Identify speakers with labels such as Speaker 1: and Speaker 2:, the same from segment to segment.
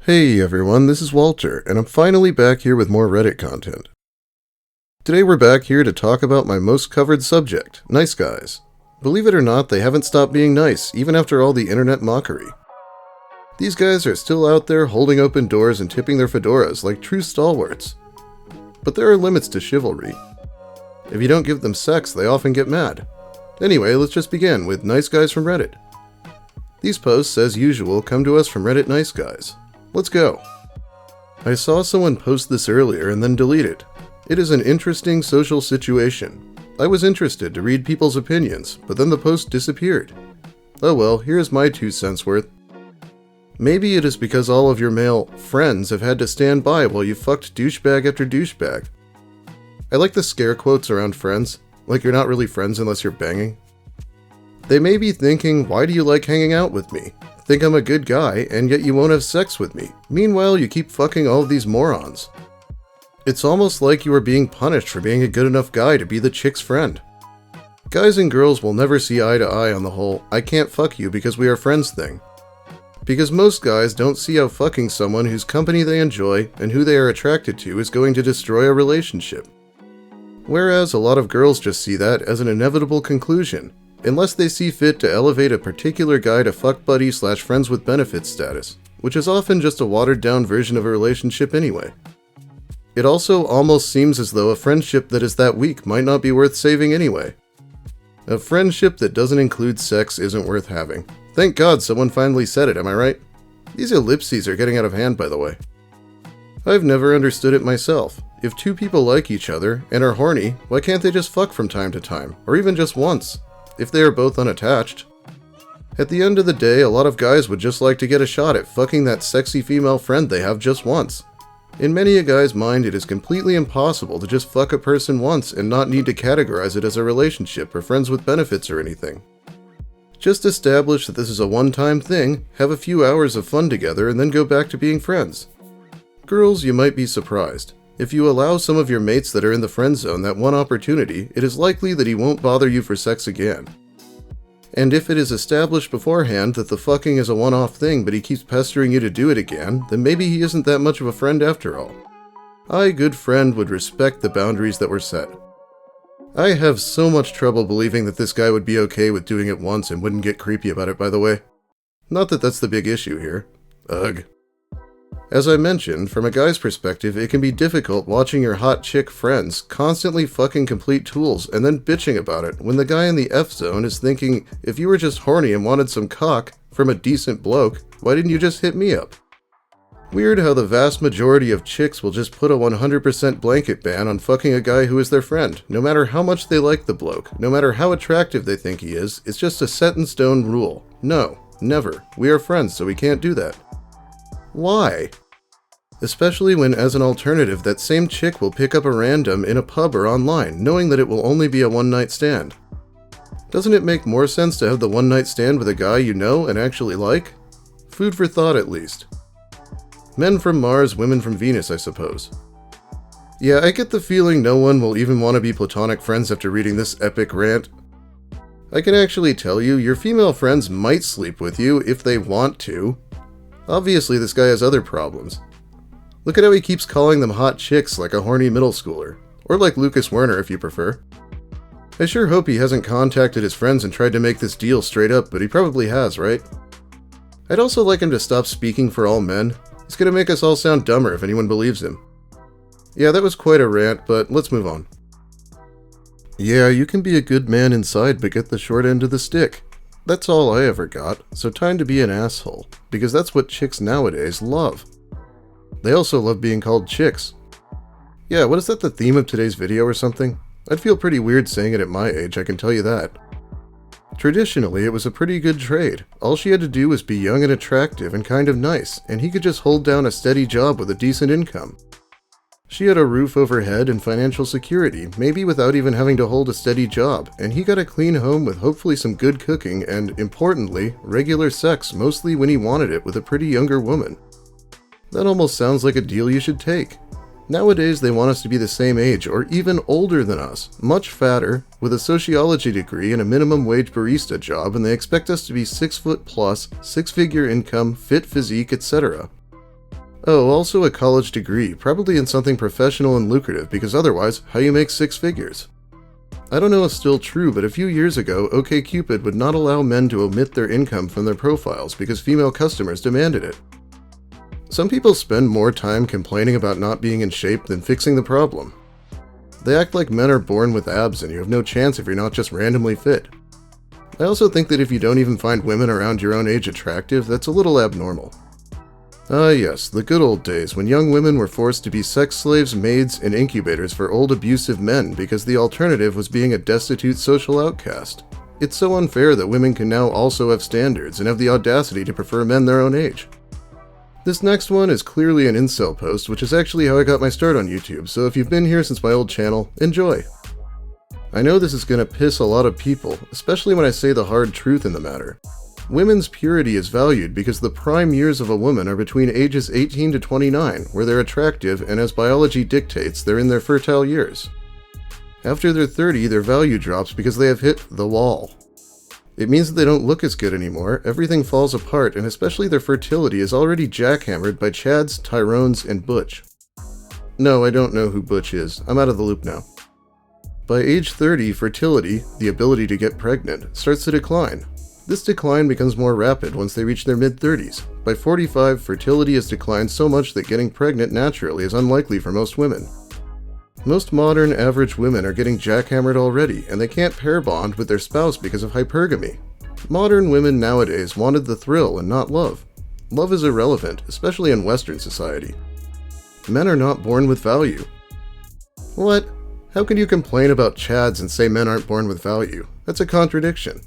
Speaker 1: Hey everyone, this is Walter, and I'm finally back here with more Reddit content. Today we're back here to talk about my most covered subject, nice guys. Believe it or not, they haven't stopped being nice, even after all the internet mockery. These guys are still out there holding open doors and tipping their fedoras like true stalwarts. But there are limits to chivalry. If you don't give them sex, they often get mad. Anyway, let's just begin with nice guys from Reddit. These posts, as usual, come to us from Reddit Nice Guys. Let's go. I saw someone post this earlier and then delete it. It is an interesting social situation. I was interested to read people's opinions, but then the post disappeared. Oh well, here's my 2 cents worth. Maybe it is because all of your male friends have had to stand by while you fucked douchebag after douchebag. I like the scare quotes around friends, like you're not really friends unless you're banging. They may be thinking, why do you like hanging out with me? Think I'm a good guy, and yet you won't have sex with me. Meanwhile, you keep fucking all of these morons. It's almost like you are being punished for being a good enough guy to be the chick's friend. Guys and girls will never see eye to eye on the whole, I can't fuck you because we are friends thing. Because most guys don't see how fucking someone whose company they enjoy and who they are attracted to is going to destroy a relationship. Whereas a lot of girls just see that as an inevitable conclusion, unless they see fit to elevate a particular guy to fuck buddy / friends with benefits status, which is often just a watered down version of a relationship anyway. It also almost seems as though a friendship that is that weak might not be worth saving anyway. A friendship that doesn't include sex isn't worth having. Thank God someone finally said it, am I right? These ellipses are getting out of hand, by the way. I've never understood it myself. If two people like each other and are horny, why can't they just fuck from time to time, or even just once? If they are both unattached. At the end of the day, a lot of guys would just like to get a shot at fucking that sexy female friend they have just once. In many a guy's mind, it is completely impossible to just fuck a person once and not need to categorize it as a relationship or friends with benefits or anything. Just establish that this is a one-time thing, have a few hours of fun together, and then go back to being friends. Girls, you might be surprised. If you allow some of your mates that are in the friend zone that one opportunity, it is likely that he won't bother you for sex again. And if it is established beforehand that the fucking is a one-off thing but he keeps pestering you to do it again, then maybe he isn't that much of a friend after all. I, good friend, would respect the boundaries that were set. I have so much trouble believing that this guy would be okay with doing it once and wouldn't get creepy about it, by the way. Not that that's the big issue here. Ugh. As I mentioned, from a guy's perspective, it can be difficult watching your hot chick friends constantly fucking complete tools and then bitching about it when the guy in the F zone is thinking, if you were just horny and wanted some cock from a decent bloke, why didn't you just hit me up? Weird how the vast majority of chicks will just put a 100% blanket ban on fucking a guy who is their friend, no matter how much they like the bloke, no matter how attractive they think he is, it's just a set in stone rule. No, never. We are friends, so we can't do that. Why? Especially when, as an alternative, that same chick will pick up a random in a pub or online, knowing that it will only be a one-night stand. Doesn't it make more sense to have the one-night stand with a guy you know and actually like? Food for thought, at least. Men from Mars, women from Venus, I suppose. Yeah, I get the feeling no one will even want to be platonic friends after reading this epic rant. I can actually tell you, your female friends might sleep with you if they want to. Obviously, this guy has other problems. Look at how he keeps calling them hot chicks like a horny middle schooler. Or like Lucas Werner, if you prefer. I sure hope he hasn't contacted his friends and tried to make this deal straight up, but he probably has, right? I'd also like him to stop speaking for all men. He's gonna make us all sound dumber if anyone believes him. Yeah, that was quite a rant, but let's move on. Yeah, you can be a good man inside, but get the short end of the stick. That's all I ever got, so time to be an asshole, because that's what chicks nowadays love. They also love being called chicks. Yeah, what is that, the theme of today's video or something? I'd feel pretty weird saying it at my age, I can tell you that. Traditionally, it was a pretty good trade. All she had to do was be young and attractive and kind of nice, and he could just hold down a steady job with a decent income. She had a roof overhead and financial security, maybe without even having to hold a steady job, and he got a clean home with hopefully some good cooking and, importantly, regular sex mostly when he wanted it with a pretty younger woman. That almost sounds like a deal you should take. Nowadays they want us to be the same age or even older than us, much fatter, with a sociology degree and a minimum wage barista job, and they expect us to be 6 foot plus, 6-figure income, fit physique, etc. Oh, also a college degree, probably in something professional and lucrative, because otherwise, how you make 6 figures? I don't know if it's still true, but a few years ago, OkCupid would not allow men to omit their income from their profiles because female customers demanded it. Some people spend more time complaining about not being in shape than fixing the problem. They act like men are born with abs and you have no chance if you're not just randomly fit. I also think that if you don't even find women around your own age attractive, that's a little abnormal. Ah yes, the good old days when young women were forced to be sex slaves, maids, and incubators for old abusive men because the alternative was being a destitute social outcast. It's so unfair that women can now also have standards and have the audacity to prefer men their own age. This next one is clearly an incel post, which is actually how I got my start on YouTube, so if you've been here since my old channel, enjoy! I know this is gonna piss a lot of people, especially when I say the hard truth in the matter. Women's purity is valued because the prime years of a woman are between ages 18 to 29, where they're attractive and as biology dictates, they're in their fertile years. After they're 30, their value drops because they have hit the wall. It means that they don't look as good anymore, everything falls apart, and especially their fertility is already jackhammered by Chads, Tyrones, and Butch. No, I don't know who Butch is. I'm out of the loop now. By age 30, fertility, the ability to get pregnant, starts to decline. This decline becomes more rapid once they reach their mid-30s. By 45, fertility has declined so much that getting pregnant naturally is unlikely for most women. Most modern, average women are getting jackhammered already, and they can't pair bond with their spouse because of hypergamy. Modern women nowadays wanted the thrill and not love. Love is irrelevant, especially in Western society. Men are not born with value. What? How can you complain about Chads and say men aren't born with value? That's a contradiction.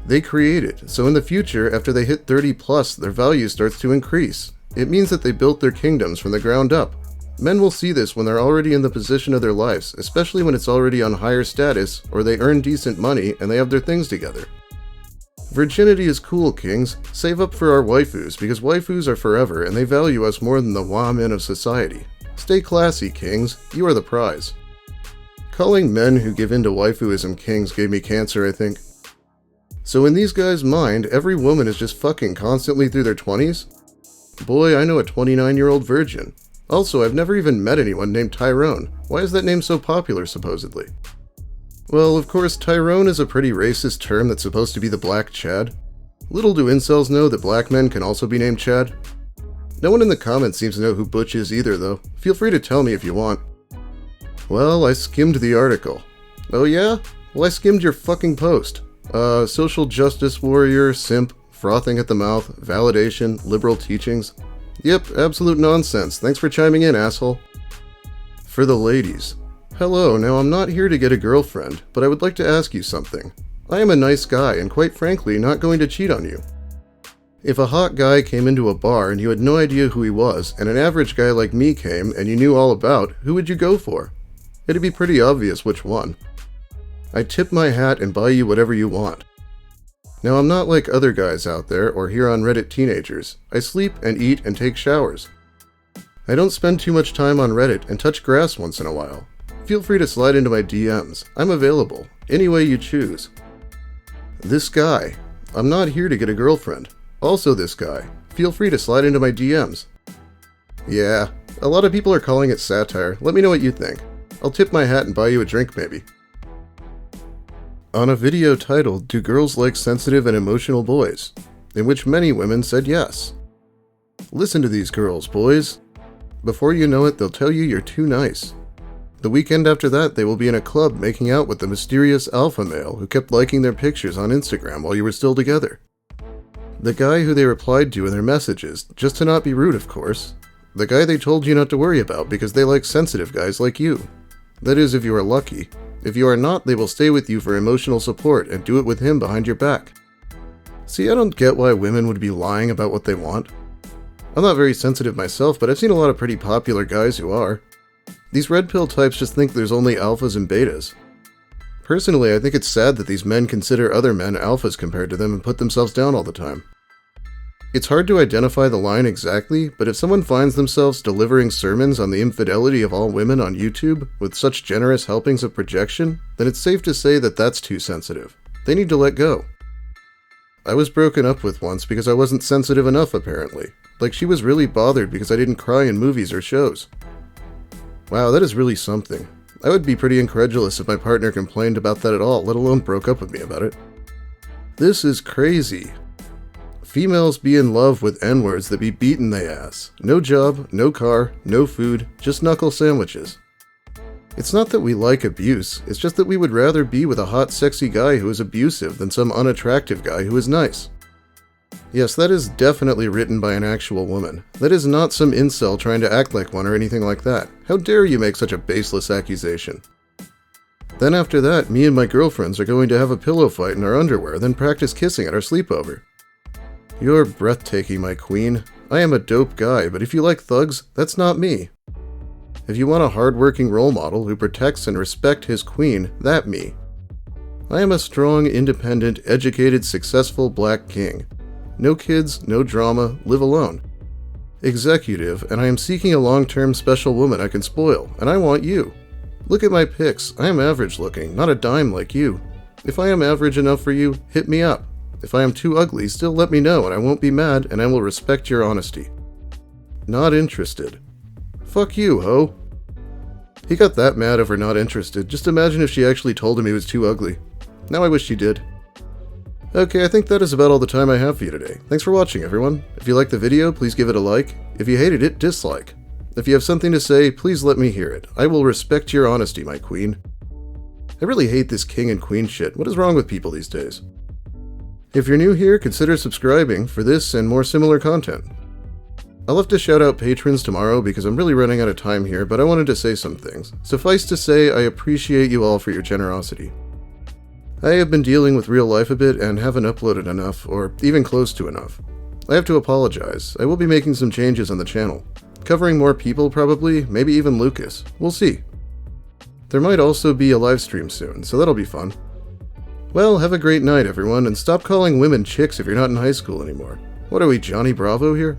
Speaker 1: They create it, so in the future, after they hit 30 plus, their value starts to increase. It means that they built their kingdoms from the ground up. Men will see this when they're already in the position of their lives, especially when it's already on higher status, or they earn decent money and they have their things together. Virginity is cool, kings. Save up for our waifus, because waifus are forever and they value us more than the wah-men of society. Stay classy, kings. You are the prize. Calling men who give in to waifuism kings gave me cancer, I think. So in these guys' mind, every woman is just fucking constantly through their 20s? Boy, I know a 29-year-old virgin. Also, I've never even met anyone named Tyrone. Why is that name so popular, supposedly? Well, of course, Tyrone is a pretty racist term that's supposed to be the black Chad. Little do incels know that black men can also be named Chad. No one in the comments seems to know who Butch is either, though. Feel free to tell me if you want. Well, I skimmed the article. Oh yeah? Well, I skimmed your fucking post. Social justice warrior, simp, frothing at the mouth, validation, liberal teachings. Yep, absolute nonsense. Thanks for chiming in, asshole. For the ladies. Hello, now I'm not here to get a girlfriend, but I would like to ask you something. I am a nice guy and quite frankly not going to cheat on you. If a hot guy came into a bar and you had no idea who he was, and an average guy like me came and you knew all about, who would you go for? It'd be pretty obvious which one. I tip my hat and buy you whatever you want. Now I'm not like other guys out there or here on Reddit teenagers. I sleep and eat and take showers. I don't spend too much time on Reddit and touch grass once in a while. Feel free to slide into my DMs. I'm available. Any way you choose. This guy. I'm not here to get a girlfriend. Also this guy. Feel free to slide into my DMs. Yeah, a lot of people are calling it satire. Let me know what you think. I'll tip my hat and buy you a drink maybe. On a video titled, "Do Girls Like Sensitive and Emotional Boys?" in which many women said yes. Listen to these girls, boys. Before you know it, they'll tell you you're too nice. The weekend after that, they will be in a club making out with the mysterious alpha male who kept liking their pictures on Instagram while you were still together. The guy who they replied to in their messages, just to not be rude of course. The guy they told you not to worry about because they like sensitive guys like you. That is, if you are lucky. If you are not, they will stay with you for emotional support and do it with him behind your back. See, I don't get why women would be lying about what they want. I'm not very sensitive myself, but I've seen a lot of pretty popular guys who are. These red pill types just think there's only alphas and betas. Personally, I think it's sad that these men consider other men alphas compared to them and put themselves down all the time. It's hard to identify the line exactly, but if someone finds themselves delivering sermons on the infidelity of all women on YouTube with such generous helpings of projection, then it's safe to say that that's too sensitive. They need to let go. I was broken up with once because I wasn't sensitive enough, apparently. Like, she was really bothered because I didn't cry in movies or shows. Wow, that is really something. I would be pretty incredulous if my partner complained about that at all, let alone broke up with me about it. This is crazy. Females be in love with N-words that be beaten they ass. No job, no car, no food, just knuckle sandwiches. It's not that we like abuse, it's just that we would rather be with a hot, sexy guy who is abusive than some unattractive guy who is nice. Yes, that is definitely written by an actual woman. That is not some incel trying to act like one or anything like that. How dare you make such a baseless accusation? Then after that, me and my girlfriends are going to have a pillow fight in our underwear, then practice kissing at our sleepover. You're breathtaking, my queen. I am a dope guy, but if you like thugs, that's not me. If you want a hard-working role model who protects and respects his queen, that me. I am a strong, independent, educated, successful black king. No kids, no drama, live alone. Executive, and I am seeking a long-term special woman I can spoil, and I want you. Look at my pics, I am average looking, not a dime like you. If I am average enough for you, hit me up. If I am too ugly, still let me know and I won't be mad and I will respect your honesty. Not interested. Fuck you, ho. He got that mad over not interested. Just imagine if she actually told him he was too ugly. Now I wish she did. Okay, I think that is about all the time I have for you today. Thanks for watching, everyone. If you liked the video, please give it a like. If you hated it, dislike. If you have something to say, please let me hear it. I will respect your honesty, my queen. I really hate this king and queen shit. What is wrong with people these days? If you're new here, consider subscribing for this and more similar content. I'll have to shout out patrons tomorrow because I'm really running out of time here, but I wanted to say some things. Suffice to say, I appreciate you all for your generosity. I have been dealing with real life a bit and haven't uploaded enough, or even close to enough. I have to apologize. I will be making some changes on the channel. Covering more people probably, maybe even Lucas. We'll see. There might also be a live stream soon, so that'll be fun. Well, have a great night everyone, and stop calling women chicks if you're not in high school anymore. What are we, Johnny Bravo here?